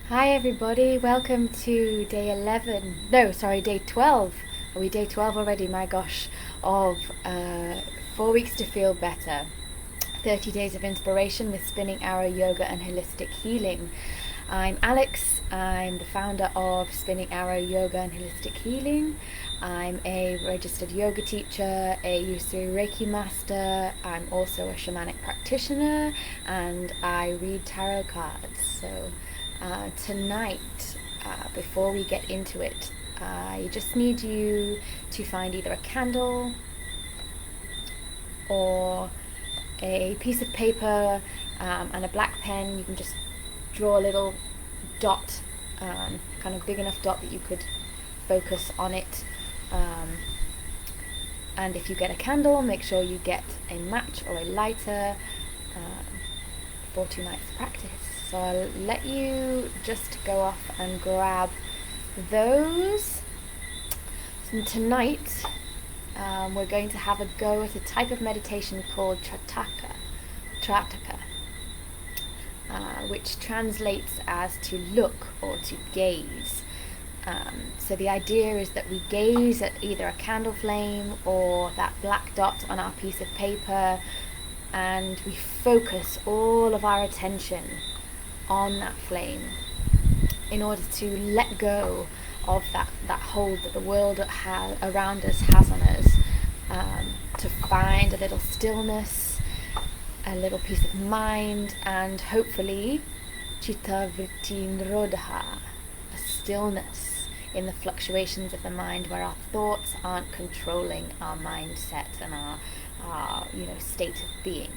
Hi everybody, welcome to day 11, no sorry, day 12, are we day 12 already, my gosh, of 4 weeks to feel better, 30 days of inspiration with spinning arrow yoga and holistic healing. I'm Alex, I'm the founder of Spinning Arrow Yoga and Holistic Healing. I'm a registered yoga teacher, a Usui Reiki master, I'm also a shamanic practitioner, and I read tarot cards. So tonight, before we get into it, I just need you to find either a candle or a piece of paper and a black pen. You can just draw a little dot, kind of big enough dot that you could focus on it. And if you get a candle, make sure you get a match or a lighter for tonight's practice. So I'll let you just go off and grab those. And tonight we're going to have a go at a type of meditation called Trataka, which translates as to look or to gaze. So the idea is that we gaze at either a candle flame or that black dot on our piece of paper, and we focus all of our attention on that flame in order to let go of that hold that the world around us has on us, to find a little stillness, a little peace of mind, and hopefully chitta vritti nirodha, a stillness in the fluctuations of the mind where our thoughts aren't controlling our mindset and our state of being.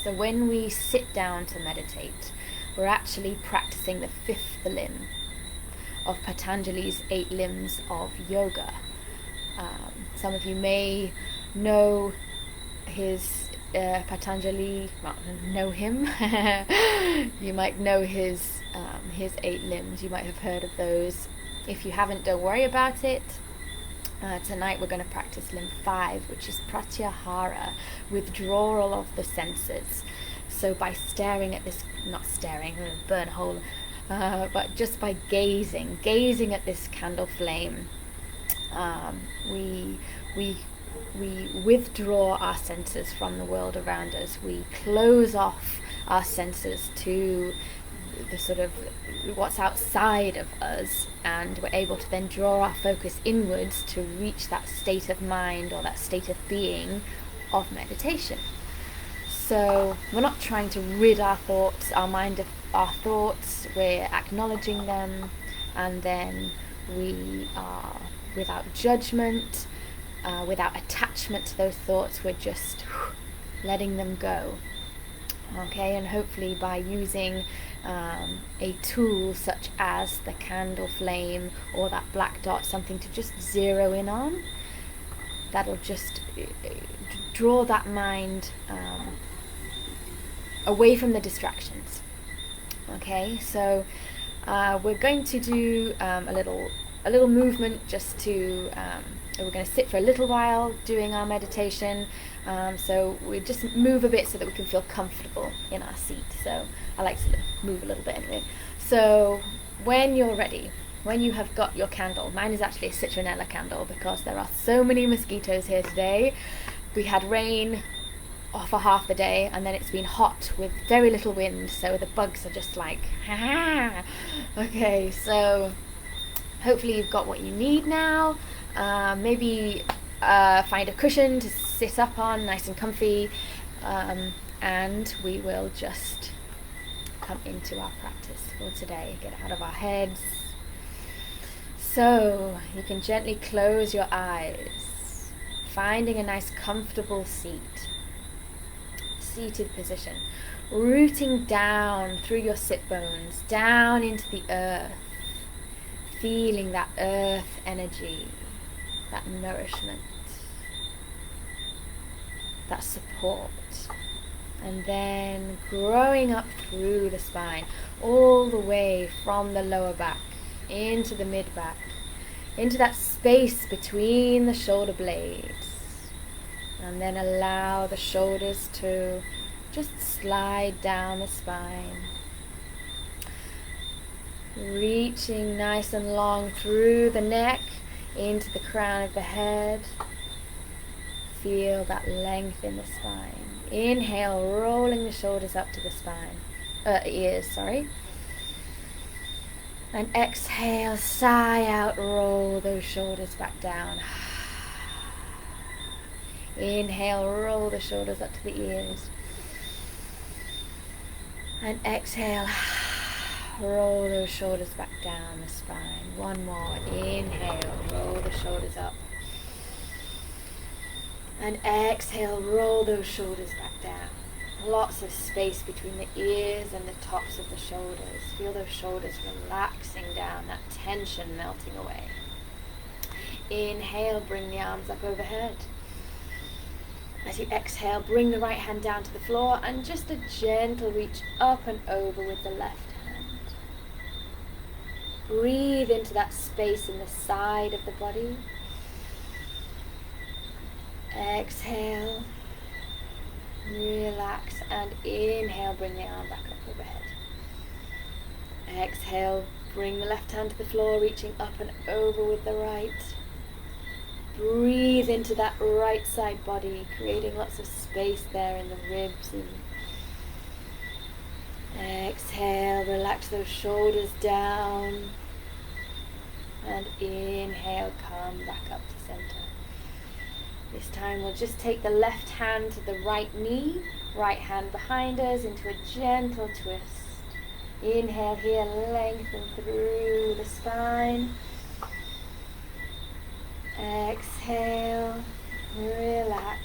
So when we sit down to meditate, we're actually practicing the fifth limb of Patanjali's 8 limbs of yoga. Some of you may know his Patanjali, well, know him. You might know his 8 limbs. You might have heard of those. If you haven't, don't worry about it. Tonight we're going to practice limb 5, which is pratyahara, withdrawal of the senses. So by staring at this, not staring, I'm going to burn a hole, but just by gazing at this candle flame, we withdraw our senses from the world around us. We close off our senses to the sort of what's outside of us, and we're able to then draw our focus inwards to reach that state of mind or that state of being of meditation. So we're not trying to rid our mind of our thoughts, we're acknowledging them, and then we are without judgment, without attachment to those thoughts, we're just letting them go. Okay, and hopefully by using a tool such as the candle flame or that black dot, something to just zero in on, that'll just draw that mind away from the distractions. Okay, so we're going to do a little movement just to we're going to sit for a little while doing our meditation, so we just move a bit so that we can feel comfortable in our seat. So I like to move a little bit anyway. So when you're ready, when you have got your candle, mine is actually a citronella candle because there are so many mosquitoes here today. We had rain for half the day, and then it's been hot with very little wind, so the bugs are just like, ha. Okay, so hopefully you've got what you need now. Maybe find a cushion to sit up on, nice and comfy, and we will just come into our practice for today. Get out of our heads. So you can gently close your eyes, finding a nice comfortable seated position, rooting down through your sit bones, down into the earth, feeling that earth energy, that nourishment, that support, and then growing up through the spine, all the way from the lower back into the mid back, into that space between the shoulder blades, and then allow the shoulders to just slide down the spine, Reaching nice and long through the neck, into the crown of the head. Feel that length in the spine. Inhale, rolling the shoulders up to the spine. Ears, sorry. And exhale, sigh out, roll those shoulders back down. Inhale, roll the shoulders up to the ears. And exhale, roll those shoulders back down the spine. One more. Inhale, roll the shoulders up. And exhale, roll those shoulders back down. Lots of space between the ears and the tops of the shoulders. Feel those shoulders relaxing down, that tension melting away. Inhale, bring the arms up overhead. As you exhale, bring the right hand down to the floor and just a gentle reach up and over with the left hand. Breathe into that space in the side of the body. Exhale, relax, and inhale, bring the arm back up overhead. Exhale, bring the left hand to the floor, reaching up and over with the right. Breathe into that right side body, creating lots of space there in the ribs. And exhale, relax those shoulders down. And inhale, come back up to center. This time we'll just take the left hand to the right knee, right hand behind us into a gentle twist. Inhale here, lengthen through the spine. Exhale, relax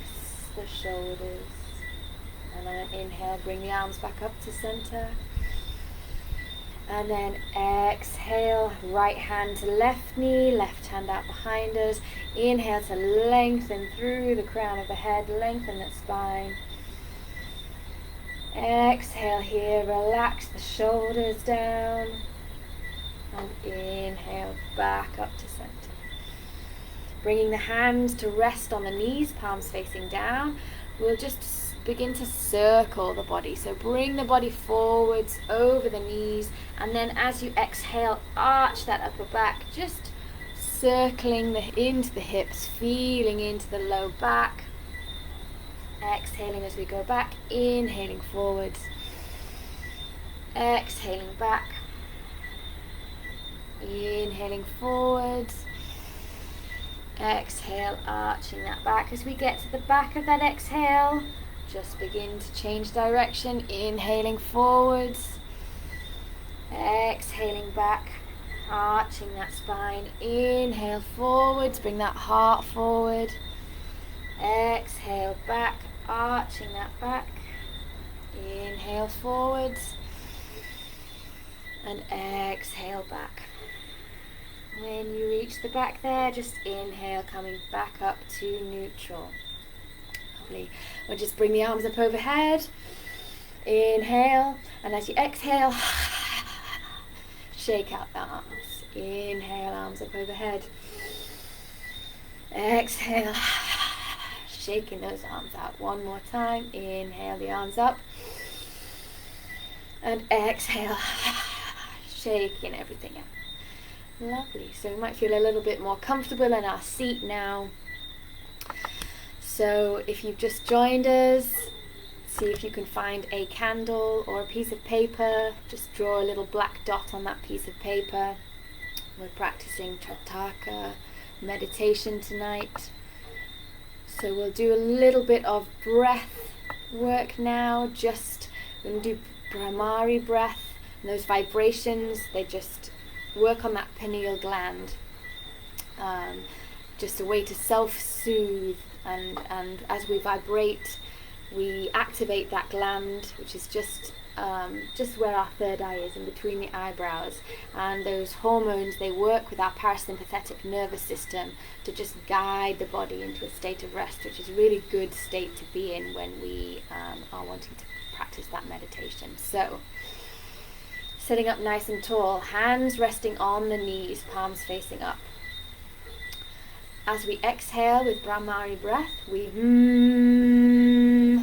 the shoulders. And on an inhale, bring the arms back up to center. And then exhale, right hand to left knee, left hand out behind us. Inhale to lengthen through the crown of the head, lengthen that spine. Exhale here, relax the shoulders down. And inhale, back up to center. Bringing the hands to rest on the knees, palms facing down. We'll just begin to circle the body. So bring the body forwards over the knees, and then as you exhale, arch that upper back, just circling into the hips, feeling into the low back. Exhaling as we go back, inhaling forwards, exhaling back, inhaling forwards. Exhale, arching that back. As we get to the back of that exhale, just begin to change direction, inhaling forwards, exhaling back, arching that spine. Inhale forwards, bring that heart forward. Exhale back, arching that back. Inhale forwards, and exhale back. When you reach the back there, just inhale, coming back up to neutral. Lovely. We'll just bring the arms up overhead. Inhale, and as you exhale, shake out the arms. Inhale, arms up overhead. Exhale, shaking those arms out. One more time. Inhale, the arms up. And exhale, shaking everything out. Lovely. So we might feel a little bit more comfortable in our seat now. So if you've just joined us, see if you can find a candle or a piece of paper. Just draw a little black dot on that piece of paper. We're practicing Trataka meditation tonight. So we'll do a little bit of breath work now. Just we're going to do Brahmari breath. And those vibrations, they just work on that pineal gland. Just a way to self-soothe, and as we vibrate, we activate that gland, which is just where our third eye is, in between the eyebrows. And those hormones, they work with our parasympathetic nervous system to just guide the body into a state of rest, which is a really good state to be in when we are wanting to practice that meditation. So, sitting up nice and tall, hands resting on the knees, palms facing up. As we exhale with Brahmari breath, we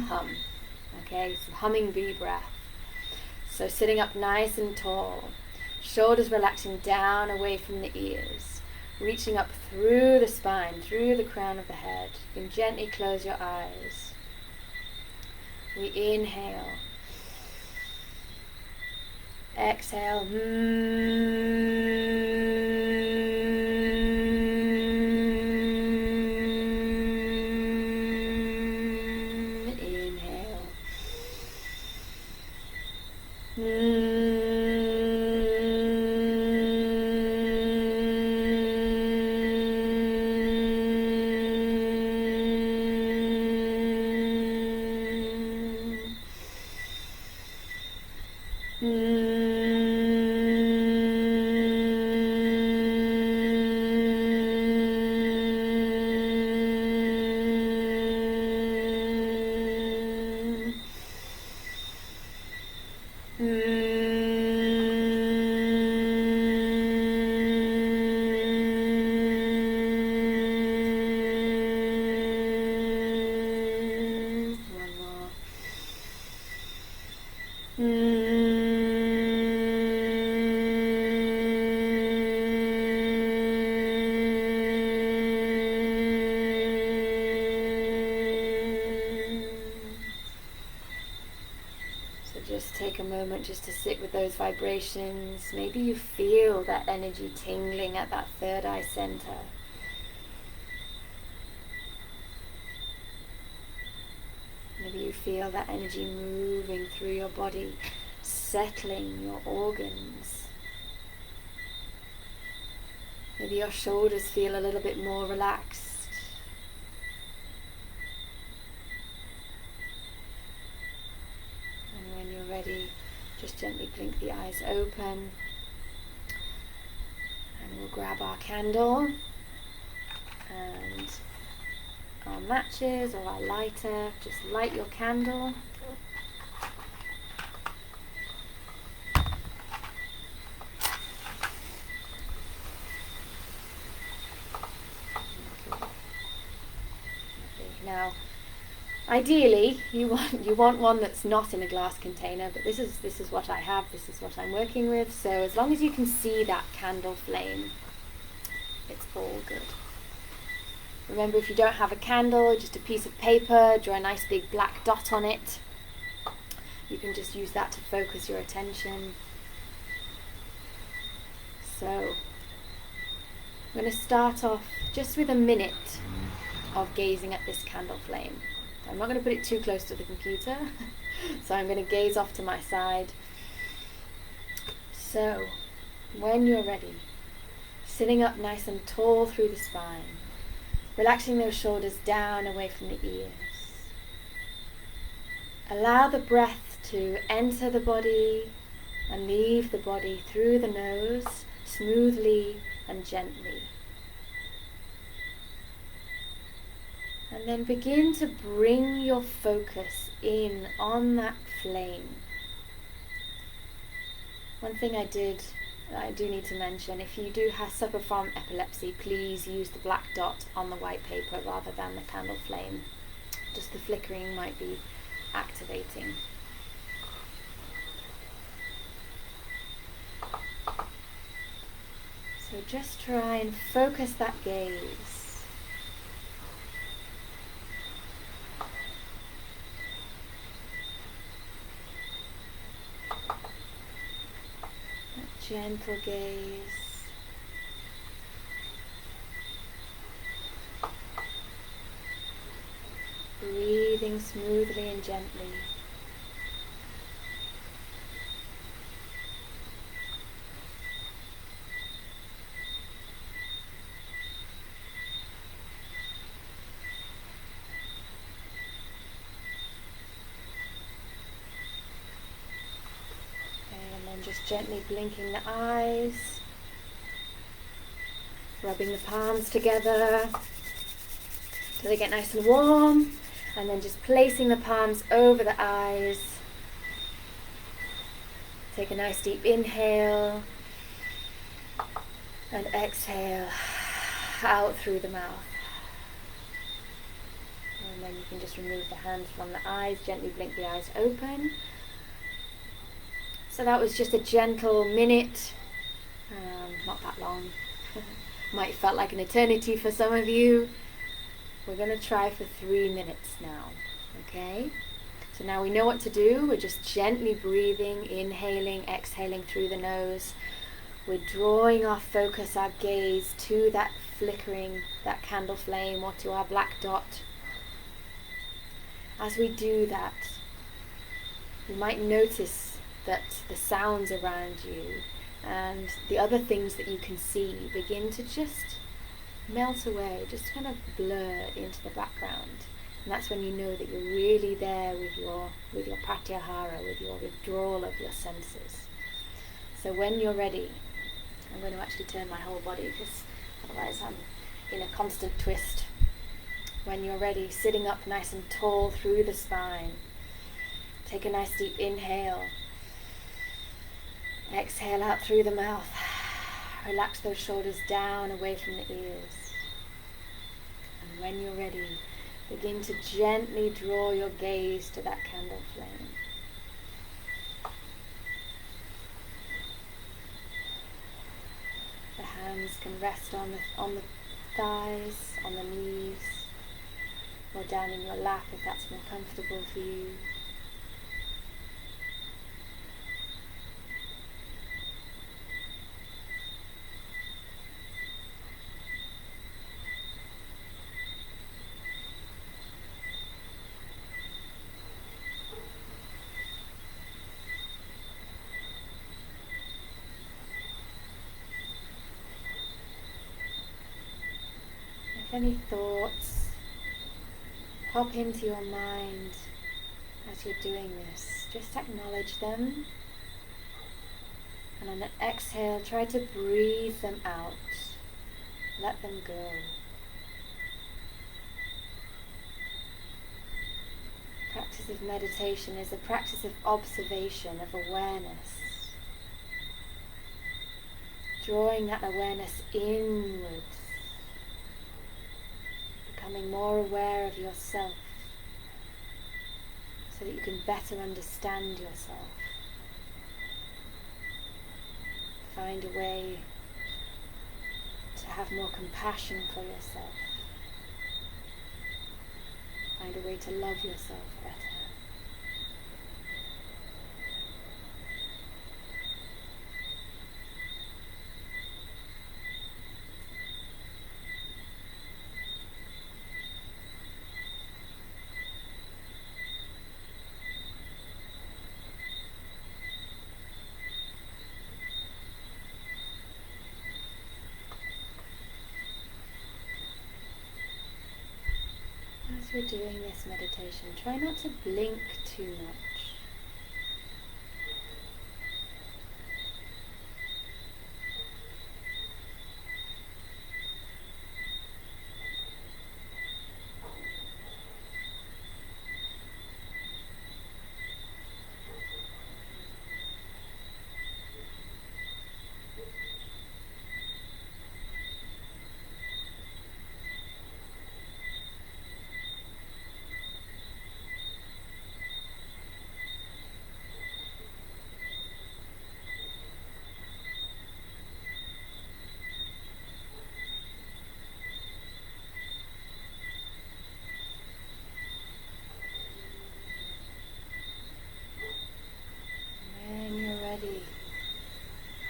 hum. Okay, so humming bee breath. So sitting up nice and tall, Shoulders relaxing down away from the ears, reaching up through the spine, through the crown of the head. You can gently close your eyes. We inhale. Exhale. Just take a moment just to sit with those vibrations. Maybe you feel that energy tingling at that third eye center. Maybe you feel that energy moving through your body, settling your organs. Maybe your shoulders feel a little bit more relaxed. Ready, just gently blink the eyes open, and we'll grab our candle and our matches or our lighter. Just light your candle. Now, ideally, you want one that's not in a glass container, but this is what I have. This is what I'm working with. So as long as you can see that candle flame, it's all good. Remember, if you don't have a candle, just a piece of paper, draw a nice big black dot on it. You can just use that to focus your attention. So I'm going to start off just with a minute of gazing at this candle flame. I'm not going to put it too close to the computer, so I'm going to gaze off to my side. So, when you're ready, sitting up nice and tall through the spine, relaxing those shoulders down away from the ears. Allow the breath to enter the body and leave the body through the nose, smoothly and gently. And then begin to bring your focus in on that flame. One thing I do need to mention, if you do suffer from epilepsy, please use the black dot on the white paper rather than the candle flame. Just the flickering might be activating. So just try and focus that gaze. Gentle gaze. Breathing smoothly and gently. Just gently blinking the eyes, rubbing the palms together till they get nice and warm, and then just placing the palms over the eyes. Take a nice deep inhale and exhale out through the mouth. And then you can just remove the hands from the eyes, gently blink the eyes open. So that was just a gentle minute not that long. Might felt like an eternity for some of you. We're going to try for 3 minutes now, okay? So now we know what to do. We're just gently breathing, inhaling, exhaling through the nose. We're drawing our focus, our gaze to that flickering, that candle flame, or to our black dot. As we do that, you might notice that the sounds around you and the other things that you can see begin to just melt away, just kind of blur into the background. And that's when you know that you're really there with your pratyahara, with your withdrawal of your senses. So when you're ready, I'm going to actually turn my whole body because otherwise I'm in a constant twist. When you're ready, sitting up nice and tall through the spine, take a nice deep inhale. Exhale out through the mouth. Relax those shoulders down away from the ears. And when you're ready, begin to gently draw your gaze to that candle flame. The hands can rest on the thighs, on the knees, or down in your lap if that's more comfortable for you. If any thoughts pop into your mind as you're doing this, just acknowledge them, and on an exhale try to breathe them out, let them go. Practice of meditation is a practice of observation, of awareness, drawing that awareness inwards, becoming more aware of yourself so that you can better understand yourself. Find a way to have more compassion for yourself. Find a way to love yourself better. As we're doing this meditation, try not to blink too much.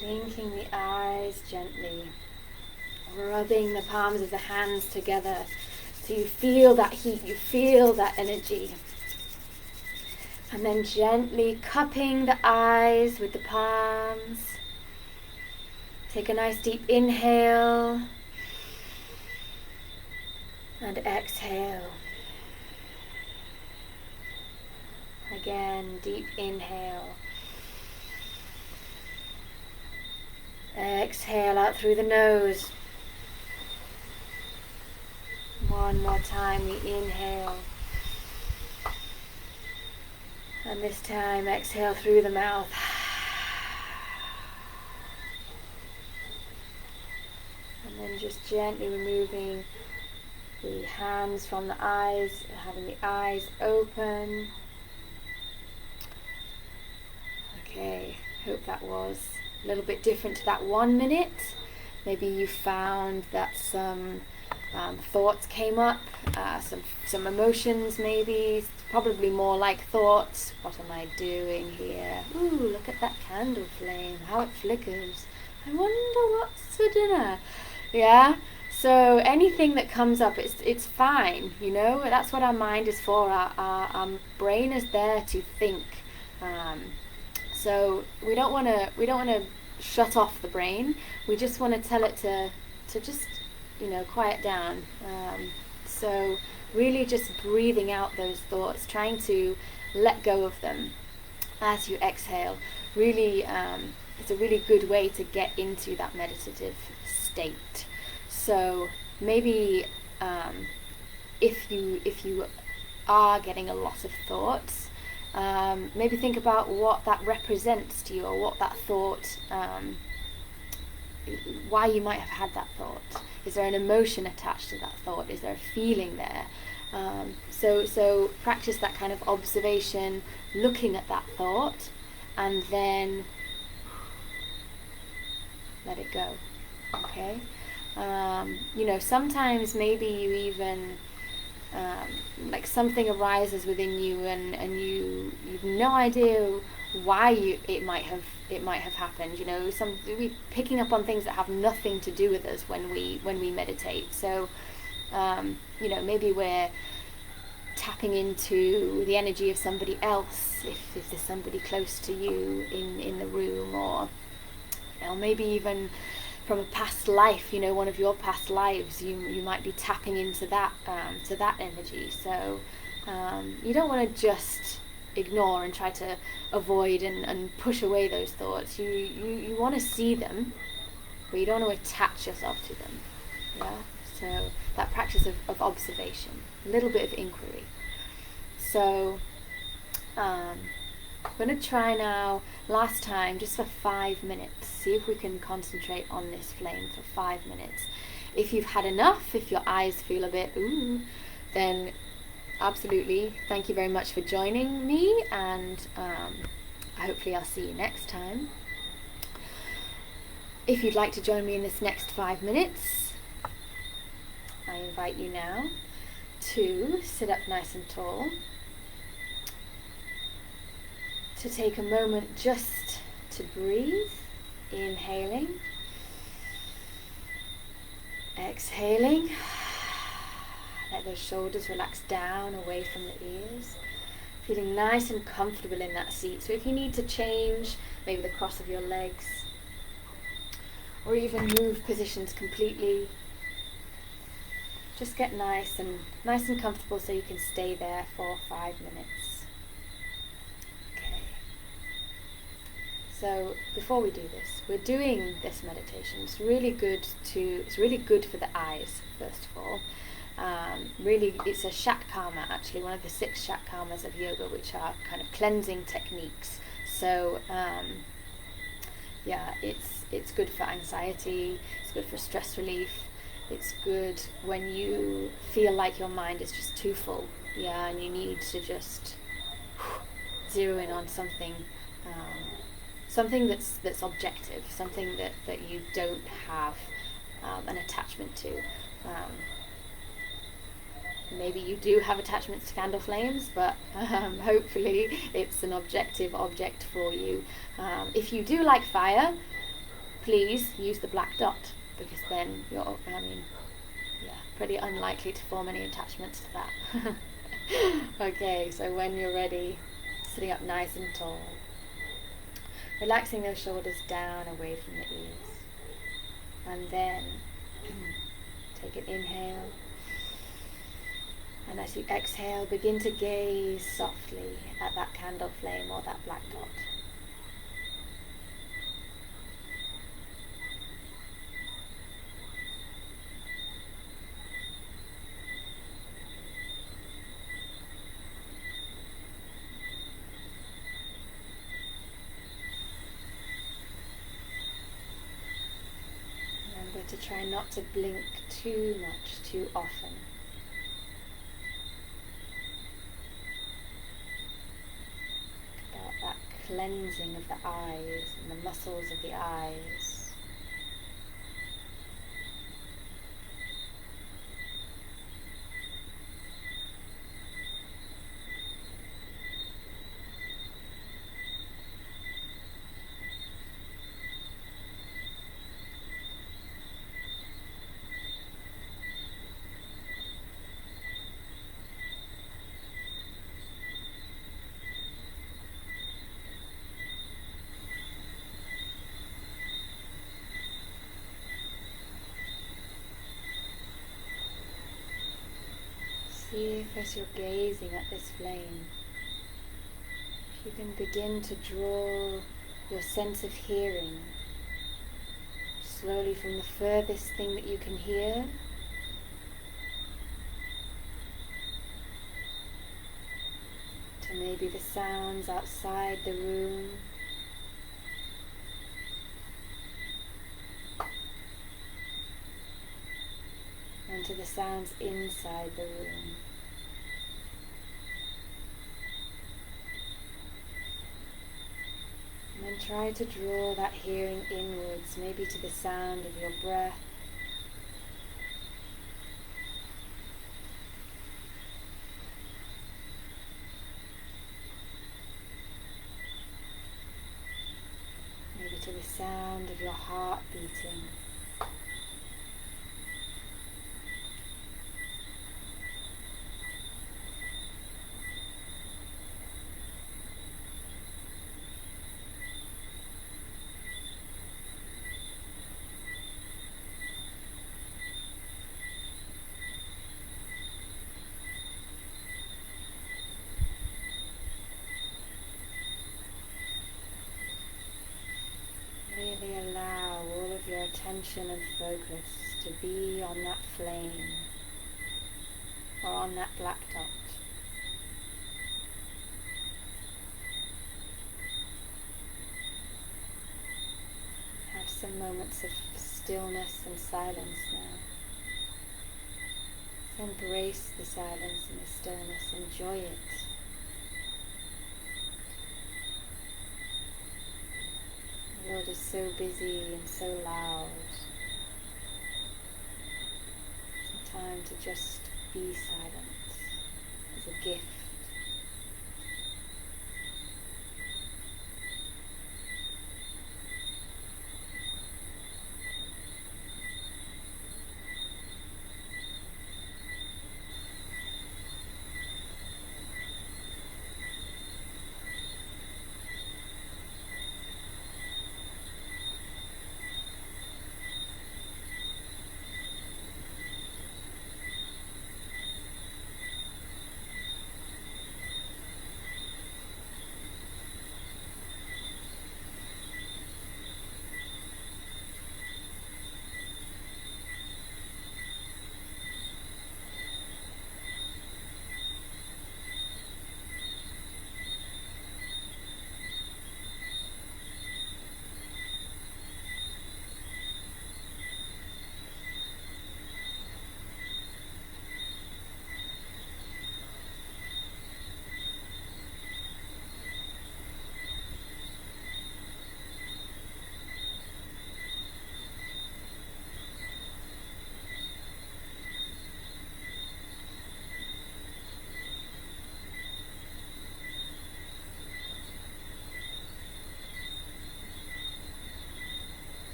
Blinking the eyes gently, rubbing the palms of the hands together so you feel that heat, you feel that energy. And then gently cupping the eyes with the palms. Take a nice deep inhale and exhale. Again, deep inhale. Exhale out through the nose. One more time, we inhale. And this time, exhale through the mouth. And then just gently removing the hands from the eyes, having the eyes open. Okay, hope that was a little bit different to that 1 minute. Maybe you found that some thoughts came up, some emotions maybe, probably more like thoughts. What am I doing here? Ooh, look at that candle flame, how it flickers. I wonder what's for dinner. Yeah? So anything that comes up, it's fine, you know? That's what our mind is for. Our brain is there to think. So we don't want to shut off the brain. We just want to tell it to just, quiet down. So really just breathing out those thoughts, trying to let go of them as you exhale. Really, it's a really good way to get into that meditative state. So maybe if you are getting a lot of thoughts, maybe think about what that represents to you, or what that thought, why you might have had that thought. Is there an emotion attached to that thought? Is there a feeling there? So practice that kind of observation, looking at that thought, and then let it go. Okay? Sometimes maybe you even like something arises within you, and you've no idea why it might have happened. We picking up on things that have nothing to do with us when we meditate. So maybe we're tapping into the energy of somebody else, if there's somebody close to you in the room, or maybe even from a past life, one of your past lives, you might be tapping into that energy. So you don't want to just ignore and try to avoid and push away those thoughts. You want to see them, but you don't want to attach yourself to them. Yeah. So that practice of observation, a little bit of inquiry. So I'm going to try now, last time, just for 5 minutes. See if we can concentrate on this flame for 5 minutes. If you've had enough, if your eyes feel a bit ooh, then absolutely, thank you very much for joining me, and hopefully I'll see you next time. If you'd like to join me in this next 5 minutes, I invite you now to sit up nice and tall, to take a moment just to breathe, inhaling, exhaling. Let those shoulders relax down away from the ears, feeling nice and comfortable in that seat. So if you need to change maybe the cross of your legs, or even move positions completely, just get nice and comfortable so you can stay there for 5 minutes. So before we do this, we're doing this meditation. It's really good for the eyes, first of all. Really, it's a Shatkarma, actually, one of the 6 Shatkarmas of yoga, which are kind of cleansing techniques. So it's good for anxiety, it's good for stress relief, it's good when you feel like your mind is just too full, and you need to just zero in on something that's objective, something that you don't have an attachment to. Maybe you do have attachments to candle flames, but hopefully it's an objective object for you. If you do like fire, please use the black dot, because then you're pretty unlikely to form any attachments to that. Okay, so when you're ready, sitting up nice and tall, relaxing those shoulders down away from the ears, and then take an inhale, and as you exhale, begin to gaze softly at that candle flame or that black dot. Remember to try not to blink too much, too often. About that cleansing of the eyes and the muscles of the eyes. if as you're gazing at this flame, you can begin to draw your sense of hearing slowly from the furthest thing that you can hear to maybe the sounds outside the room, and to the sounds inside the room. And then try to draw that hearing inwards, maybe to the sound of your breath. Maybe to the sound of your heart beating. Really allow all of your attention and focus to be on that flame or on that black dot. Have some moments of stillness and silence now. Embrace the silence and the stillness, enjoy it. The world is so busy and so loud. It's a time to just be silent as a gift.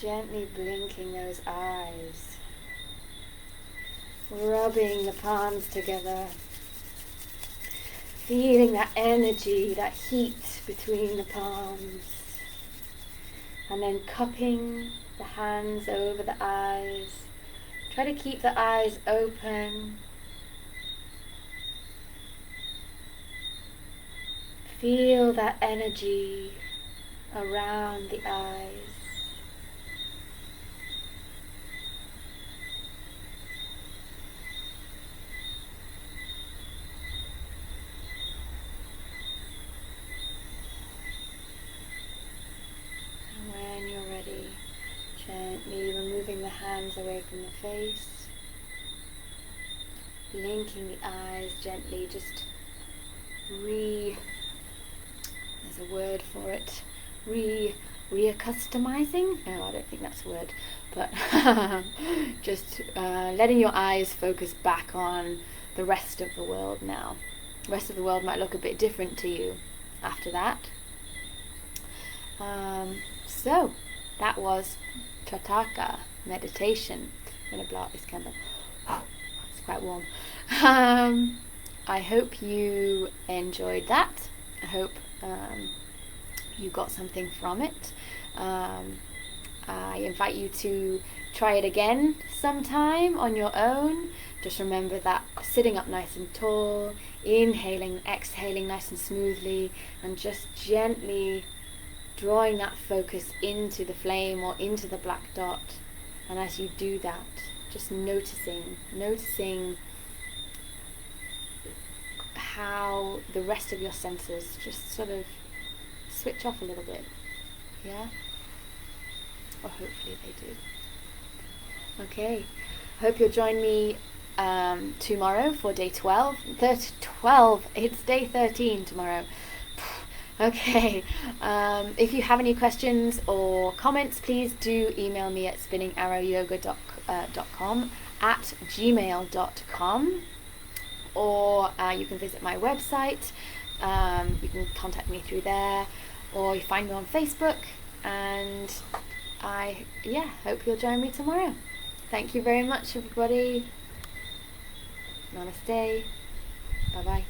Gently blinking those eyes, rubbing the palms together, feeling that energy, that heat between the palms, and then cupping the hands over the eyes. Try to keep the eyes open. Feel that energy around the eyes. Gently removing the hands away from the face, blinking the eyes gently, just there's a word for it, reaccustomizing? No, I don't think that's a word, but just letting your eyes focus back on the rest of the world now. The rest of the world might look a bit different to you after that. So that was Trataka meditation. I'm going to blow out this candle. It's quite warm. I hope you enjoyed that. I hope you got something from it. I invite you to try it again sometime on your own. Just remember that sitting up nice and tall, inhaling, exhaling nice and smoothly, and just gently drawing that focus into the flame or into the black dot. And as you do that, just noticing how the rest of your senses just sort of switch off a little bit. Yeah? Or hopefully they do. Okay. Hope you'll join me tomorrow for day 12. 12. It's day 13 tomorrow. Okay. If you have any questions or comments, please do email me at spinningarrowyoga.com at gmail.com, or you can visit my website. You can contact me through there, or you find me on Facebook. And I hope you'll join me tomorrow. Thank you very much, everybody. Namaste. Bye bye.